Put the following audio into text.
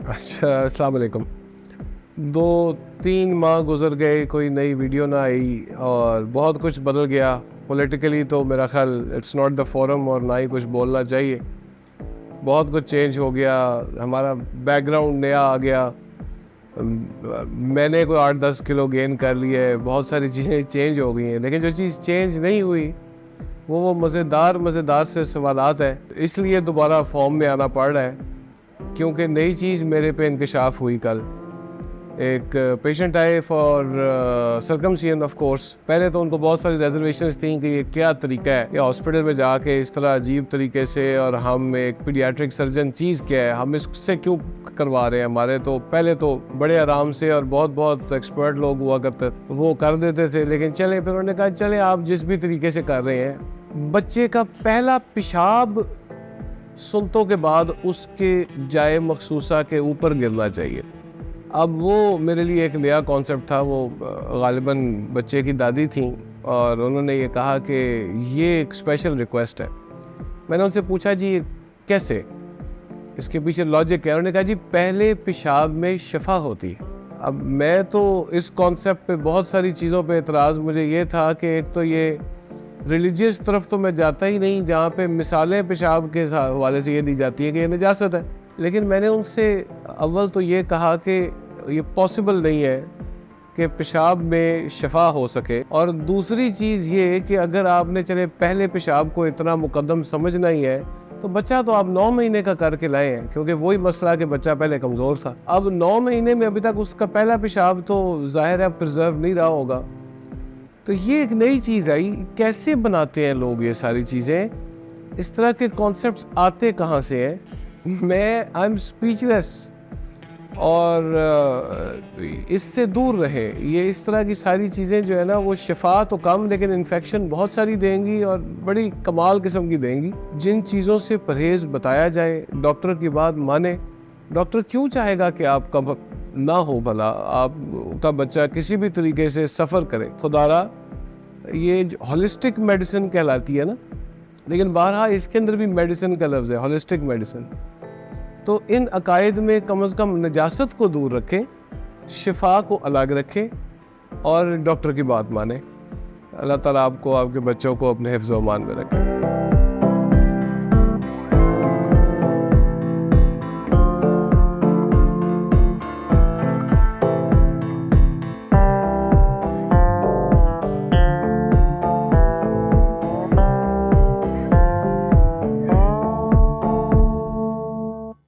اچھا، السلام علیکم۔ 2-3 ماہ گزر گئے، کوئی نئی ویڈیو نہ آئی اور بہت کچھ بدل گیا۔ پولیٹیکلی تو میرا خیال اٹس ناٹ دا فورم اور نہ ہی کچھ بولنا چاہیے۔ بہت کچھ چینج ہو گیا، ہمارا بیک گراؤنڈ نیا آ گیا، میں نے کوئی 8-10 کلو گین کر لی ہے، بہت ساری چیزیں چینج ہو گئی ہیں، لیکن جو چیز چینج نہیں ہوئی وہ مزیدار سے سوالات ہیں۔ اس لیے دوبارہ فارم میں آنا پڑ رہا ہے کیونکہ نئی چیز میرے پہ انکشاف ہوئی۔ کل ایک پیشنٹ آئے فار سرکمسیژن آف کورس۔ پہلے تو ان کو بہت ساری ریزرویشنز تھیں کہ یہ کیا طریقہ ہے کہ ہاسپٹل میں جا کے اس طرح عجیب طریقے سے، اور ہم ایک پیڈیاٹرک سرجن چیز کیا ہے، ہم اس سے کیوں کروا رہے ہیں؟ ہمارے تو پہلے تو بڑے آرام سے اور بہت ایکسپرٹ لوگ ہوا کرتے تھے، وہ کر دیتے تھے، لیکن چلے پھر انہوں نے کہا چلے آپ جس بھی طریقے سے کر رہے ہیں، بچے کا پہلا پیشاب سنتوں کے بعد اس کے جائے مخصوصہ کے اوپر گرنا چاہیے۔ اب وہ میرے لیے ایک نیا کانسیپٹ تھا۔ وہ غالباً بچے کی دادی تھیں اور انہوں نے یہ کہا کہ یہ ایک اسپیشل ریکویسٹ ہے۔ میں نے ان سے پوچھا جی کیسے، اس کے پیچھے لاجک ہے؟ انہوں نے کہا جی پہلے پیشاب میں شفا ہوتی ہے۔ اب میں تو اس کانسیپٹ پہ بہت ساری چیزوں پہ اعتراض مجھے یہ تھا کہ ایک تو یہ ریلیجیس طرف تو میں جاتا ہی نہیں جہاں پہ مثالیں پیشاب کے حوالے سے یہ دی جاتی ہیں کہ یہ نجاست ہے، لیکن میں نے ان سے اول تو یہ کہا کہ یہ پاسبل نہیں ہے کہ پیشاب میں شفا ہو سکے، اور دوسری چیز یہ کہ اگر آپ نے چلے پہلے پیشاب کو اتنا مقدم سمجھنا ہی ہے تو بچہ تو آپ 9 مہینے کا کر کے لائے ہیں، کیونکہ وہی مسئلہ کہ بچہ پہلے کمزور تھا۔ اب 9 مہینے میں ابھی تک اس کا پہلا پیشاب تو ظاہر ہے پرزرو نہیں رہا ہوگا، تو یہ ایک نئی چیز آئی۔ کیسے بناتے ہیں لوگ یہ ساری چیزیں؟ اس طرح کے کانسیپٹس آتے کہاں سے ہیں؟ میں آئی ایم اسپیچلیس، اور اس سے دور رہے۔ یہ اس طرح کی ساری چیزیں جو ہے نا وہ شفا تو کم لیکن انفیکشن بہت ساری دیں گی، اور بڑی کمال قسم کی دیں گی۔ جن چیزوں سے پرہیز بتایا جائے، ڈاکٹر کی بات مانے۔ ڈاکٹر کیوں چاہے گا کہ آپ کا نہ ہو بھلا، آپ کا بچہ کسی بھی طریقے سے سفر کرے؟ خدا را یہ ہولسٹک میڈیسن کہلاتی ہے نا، لیکن بہرحال اس کے اندر بھی میڈیسن کا لفظ ہے، ہولسٹک میڈیسن۔ تو ان عقائد میں کم از کم نجاست کو دور رکھیں، شفا کو الگ رکھیں، اور ڈاکٹر کی بات مانیں۔ اللہ تعالیٰ آپ کو، آپ کے بچوں کو اپنے حفظ و امان میں رکھے۔